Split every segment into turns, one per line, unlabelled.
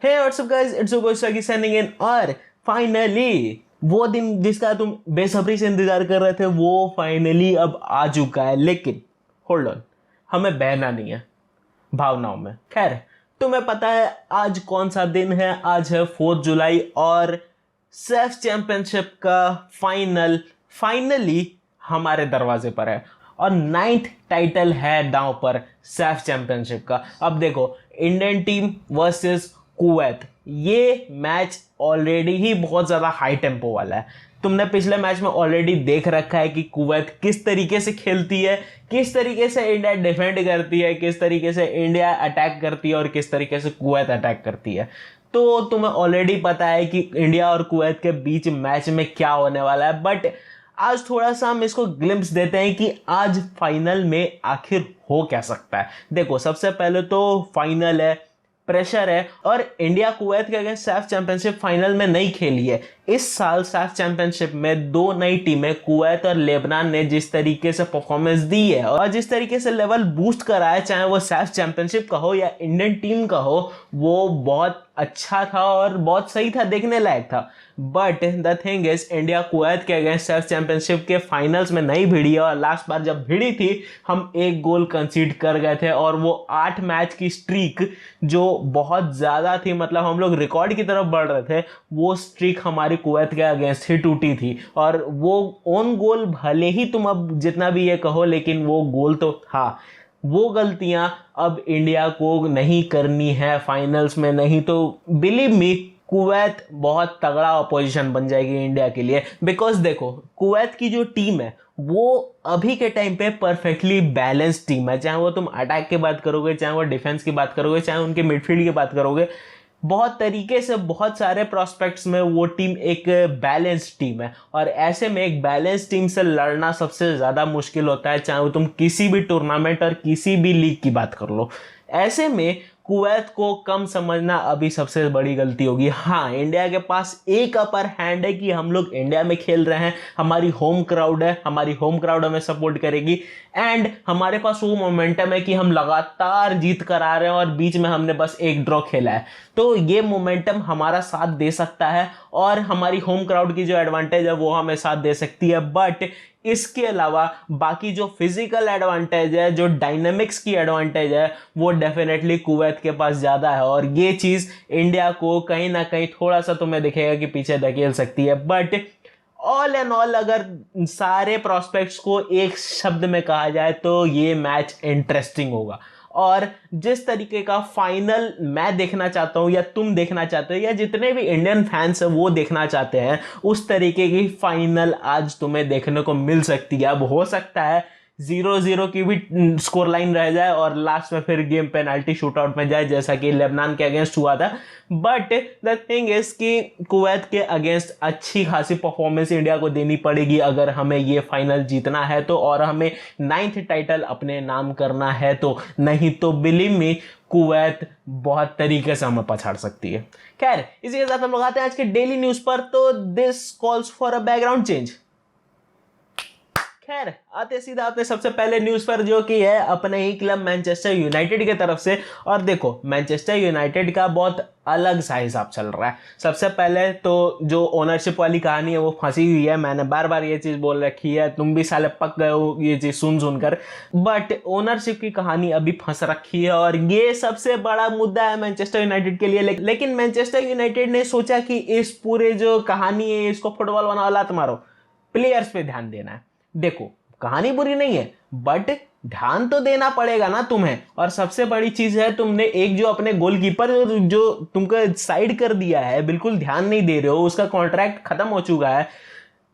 Hey what's up guys, it's your boy Saki signing in. और finally वो दिन जिसका तुम बेसब्री से इंतजार कर रहे थे वो फाइनली अब आ चुका है। लेकिन होल्ड ऑन, हमें बहना नहीं है भावनाओं में। खैर, तुम्हें पता है आज कौन सा दिन है? आज है 4 जुलाई और सेफ चैंपियनशिप का फाइनली हमारे दरवाजे पर है और 9th टाइटल है दांव पर सेफ चैंपियनशिप का। अब देखो, इंडियन टीम वर्सेस कुवैत, ये मैच ऑलरेडी ही बहुत ज़्यादा हाई टेम्पो वाला है। तुमने पिछले मैच में ऑलरेडी देख रखा है कि कुवैत किस तरीके से खेलती है, किस तरीके से इंडिया डिफेंड करती है, किस तरीके से इंडिया अटैक करती है और किस तरीके से कुवैत अटैक करती है। तो तुम्हें ऑलरेडी पता है कि इंडिया और कुवैत के बीच मैच में क्या होने वाला है। बट आज थोड़ा सा हम इसको ग्लिम्स देते हैं कि आज फाइनल में आखिर हो क्या सकता है। देखो, सबसे पहले तो फाइनल है, प्रेशर है और इंडिया कुवैत के अगेंस्ट सैफ चैंपियनशिप फाइनल में नहीं खेली है। इस साल सैफ चैंपियनशिप में दो नई टीमें कुवैत और लेबनान ने जिस तरीके से परफॉर्मेंस दी है और जिस तरीके से लेवल बूस्ट करा है, चाहे वो सैफ चैंपियनशिप का हो या इंडियन टीम का हो, वो बहुत अच्छा था और बहुत सही था, देखने लायक था। But the thing is, India Kuwait के अगेंस्ट सैफ चैंपियनशिप के फाइनल्स में नहीं भिड़ी है और लास्ट बार जब भिड़ी थी हम एक गोल कंसीड कर गए थे और वो 8 मैच की स्ट्रीक जो बहुत ज़्यादा थी, मतलब हम लोग रिकॉर्ड की तरफ बढ़ रहे थे, वो स्ट्रीक हमारी कुवैत के अगेंस्ट ही टूटी थी। और वो ओन गोल भले ही तुम अब जितना भी ये कहो, लेकिन वो गोल तो था। वो गलतियां अब इंडिया को नहीं करनी है फाइनल्स में, नहीं तो बिलीव मी कुवैत बहुत तगड़ा अपोजिशन बन जाएगी इंडिया के लिए। बिकॉज देखो, कुवैत की जो टीम है वो अभी के टाइम पे परफेक्टली बैलेंस्ड टीम है। चाहे वो तुम अटैक की बात करोगे, चाहे वो डिफेंस की बात करोगे, चाहे उनके मिडफील्ड की बात करोगे, बहुत तरीके से बहुत सारे प्रोस्पेक्ट्स में वो टीम एक बैलेंस्ड टीम है। और ऐसे में एक बैलेंस्ड टीम से लड़ना सबसे ज़्यादा मुश्किल होता है, चाहे वो तुम किसी भी टूर्नामेंट और किसी भी लीग की बात कर लो। ऐसे में कुवैत को कम समझना अभी सबसे बड़ी गलती होगी। हाँ, इंडिया के पास एक अपर हैंड है कि हम लोग इंडिया में खेल रहे हैं, हमारी होम क्राउड है, हमारी होम क्राउड हमें सपोर्ट करेगी एंड हमारे पास वो मोमेंटम है कि हम लगातार जीत कर आ रहे हैं और बीच में हमने बस एक ड्रॉ खेला है। तो ये मोमेंटम हमारा साथ दे सकता है और हमारी होम क्राउड की जो एडवांटेज है वो हमें साथ दे सकती है। बट इसके अलावा बाकी जो फिजिकल एडवांटेज है, जो डायनेमिक्स की एडवांटेज है, वो डेफिनेटली कुवैत के पास ज़्यादा है और ये चीज़ इंडिया को कहीं ना कहीं थोड़ा सा तुम्हें दिखेगा कि पीछे धकेल सकती है। बट ऑल एंड ऑल अगर सारे प्रोस्पेक्ट्स को एक शब्द में कहा जाए तो ये मैच इंटरेस्टिंग होगा। और जिस तरीके का फाइनल मैं देखना चाहता हूं या तुम देखना चाहते हो या जितने भी इंडियन फैंस हैं वो देखना चाहते हैं, उस तरीके की फाइनल आज तुम्हें देखने को मिल सकती है। अब हो सकता है 0-0 की भी स्कोर लाइन रह जाए और लास्ट में फिर गेम पेनाल्टी शूटआउट में जाए, जैसा कि लेबनान के अगेंस्ट हुआ था। बट द थिंग इज कि कुवैत के अगेंस्ट अच्छी खासी परफॉर्मेंस इंडिया को देनी पड़ेगी अगर हमें ये फाइनल जीतना है तो, और हमें 9th टाइटल अपने नाम करना है तो। नहीं तो बिलीव मी, कुवैत बहुत तरीके से हमें पछाड़ सकती है। खैर, इसी के साथ हम लोग आते हैं आज के डेली न्यूज पर। तो this calls for a background change. खैर, आते सीधा अपने सबसे पहले न्यूज पर, जो कि है अपने ही क्लब मैनचेस्टर यूनाइटेड की तरफ से। और देखो, मैनचेस्टर यूनाइटेड का बहुत अलग सा हिसाब चल रहा है। सबसे पहले तो जो ओनरशिप वाली कहानी है वो फंसी हुई है। मैंने बार बार ये चीज़ बोल रखी है, तुम भी साले पक गए हो ये चीज़ सुन सुनकर। बट ओनरशिप की कहानी अभी फंस रखी है और ये सबसे बड़ा मुद्दा है मैनचेस्टर यूनाइटेड के लिए। लेकिन मैनचेस्टर यूनाइटेड ने सोचा कि इस पूरे जो कहानी है इसको फुटबॉल बनाओ, लात मारो, प्लेयर्स पे ध्यान देना है। देखो, कहानी बुरी नहीं है बट ध्यान तो देना पड़ेगा ना तुम्हें। और सबसे बड़ी चीज है, तुमने एक जो अपने गोलकीपर जो तुमको साइड कर दिया है, बिल्कुल ध्यान नहीं दे रहे हो। उसका कॉन्ट्रैक्ट खत्म हो चुका है,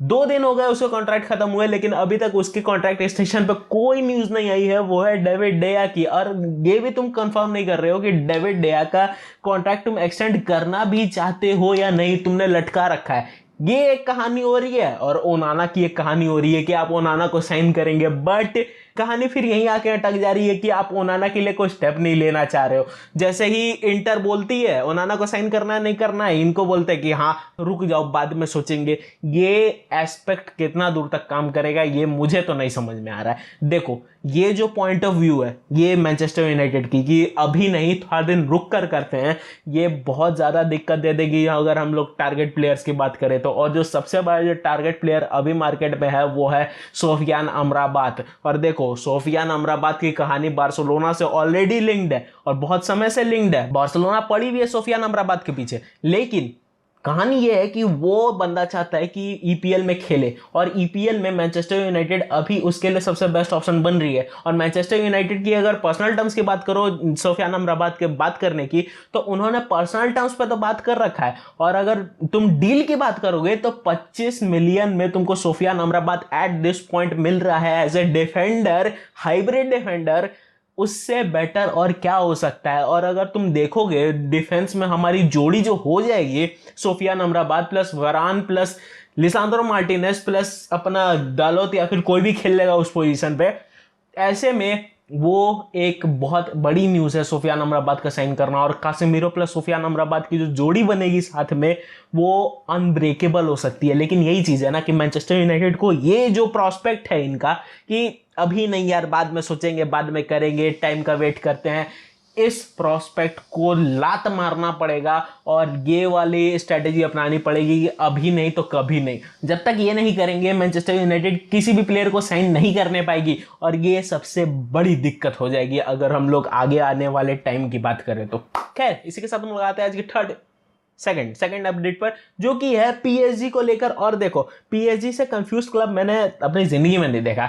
2 दिन हो गए उसका कॉन्ट्रैक्ट खत्म हुए, लेकिन अभी तक उसके कॉन्ट्रैक्ट एक्सटेंशन पे कोई न्यूज नहीं आई है। वो है डेविड डेया की। और ये भी तुम कंफर्म नहीं कर रहे हो कि डेविड डेया का कॉन्ट्रैक्ट तुम एक्सटेंड करना भी चाहते हो या नहीं, तुमने लटका रखा है। ये एक कहानी हो रही है और ओनाना की एक कहानी हो रही है कि आप ओनाना को साइन करेंगे। बट कहानी फिर यहीं आके अटक जा रही है कि आप ओनाना के लिए कोई स्टेप नहीं लेना चाह रहे हो। जैसे ही इंटर बोलती है ओनाना को साइन करना है नहीं करना है, इनको बोलते हैं कि हाँ रुक जाओ बाद में सोचेंगे। ये एस्पेक्ट कितना दूर तक काम करेगा ये मुझे तो नहीं समझ में आ रहा है। देखो ये जो पॉइंट ऑफ व्यू है ये मैनचेस्टर यूनाइटेड की कि अभी नहीं थोड़ा दिन रुक कर करते हैं, ये बहुत ज़्यादा दिक्कत दे देगी अगर हम लोग टारगेट प्लेयर्स की बात करें तो। और जो सबसे बड़ा जो टारगेट प्लेयर अभी मार्केट में है वो है सोफियान अमराबात। और देखो सोफियान अमराबात की कहानी बार्सिलोना से ऑलरेडी लिंक्ड है और बहुत समय से लिंक्ड है, बार्सिलोना पड़ी हुई है सोफियान अमराबात के पीछे। लेकिन कहानी यह है कि वो बंदा चाहता है कि ईपीएल में खेले और ईपीएल में मैनचेस्टर यूनाइटेड अभी उसके लिए सबसे बेस्ट ऑप्शन बन रही है। और मैनचेस्टर यूनाइटेड की अगर पर्सनल टर्म्स की बात करो सोफियान अमराबात के बात करने की, तो उन्होंने पर्सनल टर्म्स पे तो बात कर रखा है। और अगर तुम डील की बात करोगे तो 25 मिलियन में तुमको Sofyan Amrabat at this point मिल रहा है as a defender, hybrid defender. उससे बेटर और क्या हो सकता है। और अगर तुम देखोगे डिफेंस में हमारी जोड़ी जो हो जाएगी सोफियान अमराबात प्लस वरान प्लस लिसांद्रो मार्टिनेज प्लस अपना डालोत या फिर कोई भी खेल लेगा उस पोजीशन पे, ऐसे में वो एक बहुत बड़ी न्यूज़ है सोफियान अमराबात का साइन करना। और कासिमिरो प्लस सोफियान अमराबात की जो जोड़ी बनेगी साथ में वो अनब्रेकेबल हो सकती है। लेकिन यही चीज़ है ना कि मैनचेस्टर यूनाइटेड को ये जो प्रॉस्पेक्ट है इनका कि अभी नहीं यार बाद में सोचेंगे बाद में करेंगे, टाइम का वेट करते हैं, इस प्रॉस्पेक्ट को लात मारना पड़ेगा और ये वाली स्ट्रेटेजी अपनानी पड़ेगी कि अभी नहीं तो कभी नहीं। जब तक ये नहीं करेंगे मैनचेस्टर यूनाइटेड किसी भी प्लेयर को साइन नहीं करने पाएगी और ये सबसे बड़ी दिक्कत हो जाएगी अगर हम लोग आगे आने वाले टाइम की बात करें तो। खैर इसी के साथ हम लगाते हैं आज की सेकंड अपडेट पर, जो कि है पीएसजी को लेकर। और देखो पीएसजी से कंफ्यूज क्लब मैंने अपनी जिंदगी में नहीं देखा।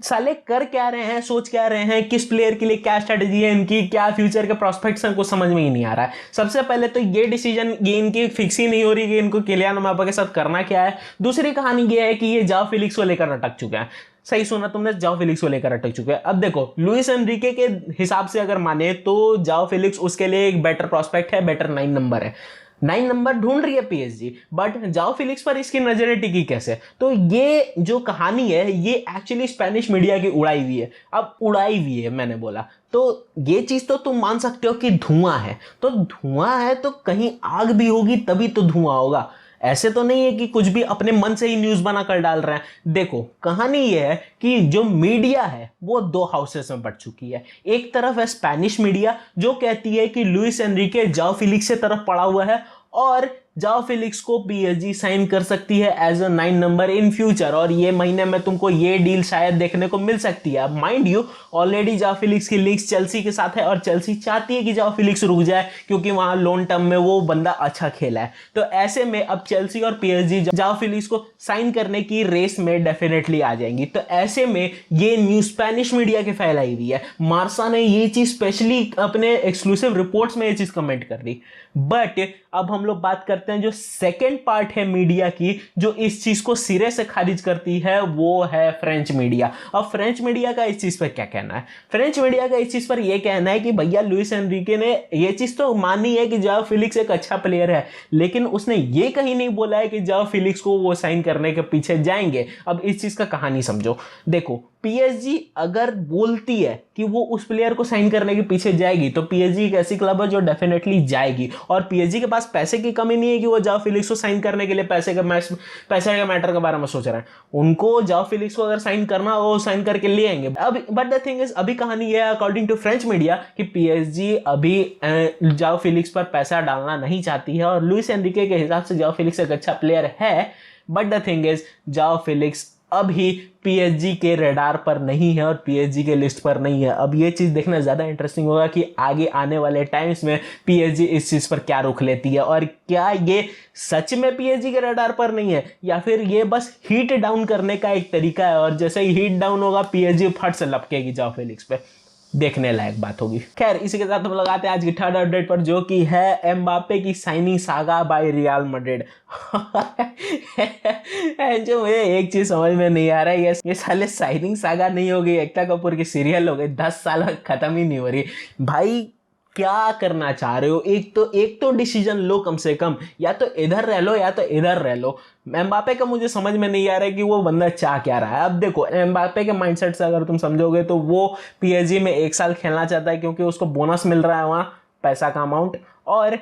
साले कर क्या रहे हैं, सोच क्या रहे हैं, किस प्लेयर के लिए क्या स्ट्रेटेजी है इनकी, क्या फ्यूचर के प्रोस्पेक्ट्स हैं, कुछ समझ में ही नहीं आ रहा है। सबसे पहले तो ये डिसीजन ये इनकी फिक्स ही नहीं हो रही कि इनको किलियन एम्बापे के साथ करना क्या है। दूसरी कहानी ये है कि ये जाओ फिलिक्स को लेकर अटक चुके हैं। सही सुना तुमने, जाओ फिलिक्स को लेकर अटक चुके हैं। अब देखो लुइस एनरिके के हिसाब से अगर माने तो जाओ फिलिक्स उसके लिए एक बेटर प्रोस्पेक्ट है, बेटर 9 नंबर है। 9 नंबर ढूंढ रही है पीएसजी, बट जाओ फिलिक्स पर इसकी नजरें टिकी कैसे। तो ये जो कहानी है ये एक्चुअली स्पेनिश मीडिया की उड़ाई हुई है। अब उड़ाई हुई है मैंने बोला तो ये चीज तो तुम मान सकते हो कि धुआं है, तो धुआं है तो कहीं आग भी होगी तभी तो धुआं होगा। ऐसे तो नहीं है कि कुछ भी अपने मन से ही न्यूज बना कर डाल रहे हैं। देखो कहानी ये है कि जो मीडिया है वो 2 हाउसेस में बढ़ चुकी है। एक तरफ है स्पेनिश मीडिया जो कहती है कि लुइस एनरिके जाओ फिलिक्स से तरफ पड़ा हुआ है और जाओ फिलिक्स को पीएसजी साइन कर सकती है as a 9 number in future, और ये महीने में तुमको ये डील शायद देखने को मिल सकती है। अब माइंड यू ऑलरेडी जाओ फिलिक्स की लिंक्स चेल्सी के साथ है और चेल्सी चाहती है कि जाओ फिलिक्स रुक जाए क्योंकि वहां लोन टर्म में वो बंदा अच्छा खेला है। तो ऐसे में अब चेल्सी और पीएसजी जाओ फिलिक्स को साइन करने की रेस में डेफिनेटली आ जाएंगी। तो ऐसे में ये न्यूज स्पेनिश मीडिया के फैलाई हुई है। मार्सा ने ये चीज स्पेशली अपने एक्सक्लूसिव रिपोर्ट्स में ये चीज कमेंट कर दी। बट अब हम लोग बात करते हैं जो सेकेंड पार्ट है मीडिया की जो इस चीज को सिरे से खारिज करती है, वो है फ्रेंच मीडिया। अब फ्रेंच मीडिया का इस चीज पर क्या कहना है? फ्रेंच मीडिया का इस चीज पर यह कहना है कि भैया लुइस एनरिके ने यह चीज तो मानी है कि जाओ फिलिक्स एक अच्छा प्लेयर है, लेकिन उसने ये कहीं नहीं बोला है कि जाओ फिलिक्स को वो साइन करने के पीछे जाएंगे। अब इस चीज का कहानी समझो। देखो पीएसजी अगर बोलती है कि वो उस प्लेयर को साइन करने के पीछे जाएगी तो पीएसजी एक ऐसी क्लब है जो डेफिनेटली जाएगी। और पीएसजी के पास पैसे की कमी नहीं है कि वो जाओ फिलिक्स को साइन करने के लिए पैसे के मैटर के बारे में सोच रहे हैं। उनको जाओ फिलिक्स को अगर साइन करना हो वो साइन करके ले आएंगे। अब बट द थिंग इज अभी कहानी है अकॉर्डिंग टू फ्रेंच मीडिया कि पीएसजी अभी जाओ फिलिक्स पर पैसा डालना नहीं चाहती है और लुइस एनरिके के हिसाब से जाओ फिलिक्स एक अच्छा प्लेयर है। बट द थिंग इज जाओ फिलिक्स अभी पीएसजी के रडार पर नहीं है और पीएसजी के लिस्ट पर नहीं है। अब ये चीज़ देखना ज़्यादा इंटरेस्टिंग होगा कि आगे आने वाले टाइम्स में पीएसजी इस चीज़ पर क्या रुख लेती है और क्या ये सच में पीएसजी के रडार पर नहीं है या फिर ये बस हीट डाउन करने का एक तरीका है और जैसे ही हीट डाउन होगा पीएसजी फट से लपकेगी जाओ फिलिक्स पे। देखने लायक बात होगी। खैर इसी के साथ हम लगाते हैं आज की थर्ड अपडेट पर जो कि है एम्बापे की signing saga by real Madrid. जो मुझे एक चीज समझ में नहीं आ रहा है, ये साले साइनिंग सागा नहीं हो गई, एकता कपूर की सीरियल हो गई, 10 साल खत्म ही नहीं हो रही भाई। क्या करना चाह रहे हो? एक तो डिसीजन लो कम से कम, या तो इधर रह लो या तो इधर रह लो। एम्बापे का मुझे समझ में नहीं आ रहा है कि वो बंदा चाह क्या रहा है। अब देखो एम्बापे के माइंडसेट से अगर तुम समझोगे तो वो पीएसजी में 1 साल खेलना चाहता है क्योंकि उसको बोनस मिल रहा है वहां, पैसा का अमाउंट, और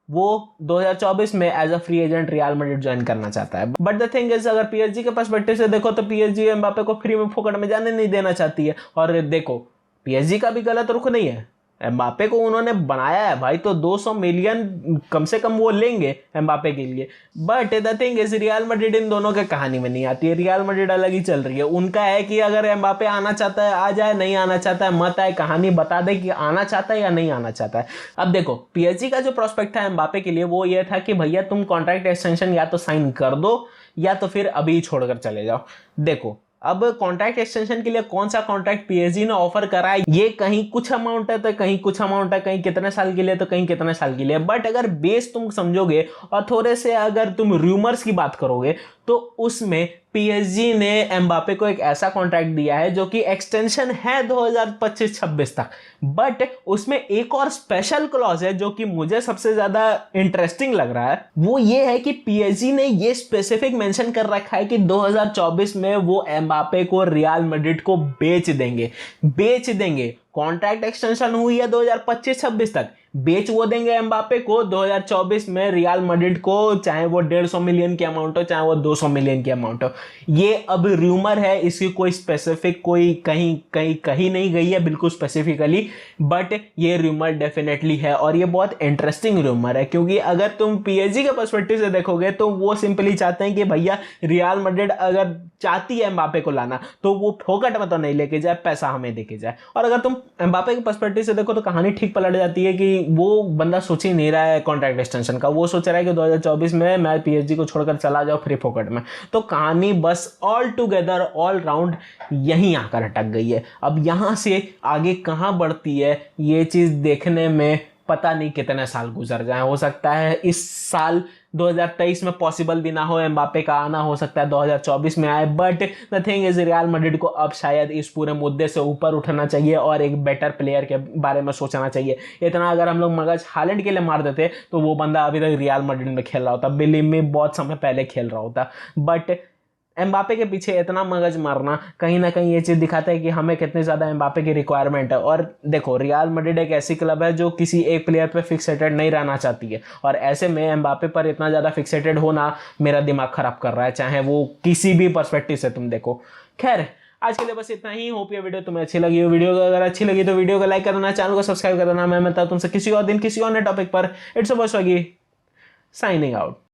वो 2024 में as a free agent Real Madrid join करना चाहता है। बट द थिंग इज, अगर पीएसजी के पर्सपेक्टिव से देखो तो पीएसजी एम्बापे को फ्री में फोकट में जाने नहीं देना चाहती है। और देखो पीएसजी का भी गलत रुख नहीं है, एम्बापे को उन्होंने बनाया है भाई, तो 200 मिलियन कम से कम वो लेंगे एम्बापे के लिए। But the thing is Real Madrid इन दोनों के कहानी में नहीं आती है, रियल मैड्रिड अलग ही चल रही है। उनका है कि अगर एम्बापे आना चाहता है आ जाए, नहीं आना चाहता है मत आए, कहानी बता दे कि आना चाहता है या नहीं आना चाहता है। अब देखो पीएसजी का जो प्रोस्पेक्ट था एम्बापे के लिए वो ये था कि भैया तुम कॉन्ट्रैक्ट एक्सटेंशन या तो साइन कर दो या तो फिर अभी छोड़कर चले जाओ। देखो अब कॉन्ट्रैक्ट एक्सटेंशन के लिए कौन सा कॉन्ट्रैक्ट पीएसजी ने ऑफर करा है, ये कहीं कुछ अमाउंट है तो कहीं कुछ अमाउंट है, कहीं कितने साल के लिए तो कहीं कितने साल के लिए। बट अगर बेस तुम समझोगे और थोड़े से अगर तुम रूमर्स की बात करोगे तो उसमें पीएसजी ने एम्बापे को एक ऐसा कॉन्ट्रैक्ट दिया है जो कि एक्सटेंशन है 2025-26 तक। बट उसमें एक और स्पेशल क्लॉज है जो कि मुझे सबसे ज्यादा इंटरेस्टिंग लग रहा है, वो ये है कि पीएसजी ने ये स्पेसिफिक मेंशन कर रखा है कि 2024 में वो एम्बापे को रियल मैड्रिड को बेच देंगे। कॉन्ट्रैक्ट एक्सटेंशन हुई है 2025-26 तक, बेच वो देंगे एम्बापे को 2024 में रियल मैड्रिड को, चाहे वो 150 मिलियन की अमाउंट हो चाहे वो 200 मिलियन की अमाउंट हो। ये अब रूमर है, इसकी कोई स्पेसिफिक कोई कहीं नहीं गई है बिल्कुल स्पेसिफिकली, बट ये रूमर डेफिनेटली है और ये बहुत इंटरेस्टिंग रूमर है। क्योंकि अगर तुम पीएसजी के पर्सपेक्टिव से देखोगे तो वो सिंपली चाहते हैं कि भैया रियल मैड्रिड अगर चाहती है एम्बापे को लाना तो वो फोकट में तो नहीं लेके जाए, पैसा हमें देके जाए। और अगर तुम एम्बापे के पर्सपेक्टिव से देखो तो कहानी ठीक पलट जाती है कि वो बंदा सोच ही नहीं रहा है कॉन्ट्रैक्ट एक्सटेंशन का, वो सोच रहा है कि 2024 में मैं पीएसजी को छोड़कर चला जाऊं फ्री फोकट में। तो कहानी बस ऑल टुगेदर ऑल राउंड यहीं आकर अटक गई है। अब यहां से आगे कहां बढ़ती है ये चीज देखने में पता नहीं कितने साल गुजर जाए। हो सकता है इस साल 2023 में पॉसिबल भी ना हो एम्बापे का आना, हो सकता है 2024 में आए। But the thing is Real Madrid को अब शायद इस पूरे मुद्दे से ऊपर उठना चाहिए और एक बेटर प्लेयर के बारे में सोचना चाहिए। इतना अगर हम लोग मगज हालैंड के लिए मार देते तो वो बंदा अभी तक रियल मैड्रिड में खेल रहा होता, बिलीव मी बहुत समय पहले खेल रहा होता। बट एम्बापे के पीछे इतना मगज मारना कहीं ना कहीं ये चीज दिखाता है कि हमें कितनी ज्यादा एम्बापे की रिक्वायरमेंट है। और देखो रियल मैड्रिड एक ऐसी क्लब है जो किसी एक प्लेयर पे फिक्सेटेड नहीं रहना चाहती है, और ऐसे में एम्बापे पर इतना ज्यादा फिक्सेटेड होना मेरा दिमाग खराब कर रहा है, चाहे वो किसी भी पर्सपेक्टिव से तुम देखो। खैर आज के लिए बस इतना ही। होप ये वीडियो तुम्हें अच्छी लगी हो। वीडियो अगर अच्छी लगी तो वीडियो को लाइक कर देना, चैनल को सब्सक्राइब कर देना। मैं मिलता हूं तुमसे किसी और दिन किसी और नए टॉपिक पर। It's a boy Swiggy signing out.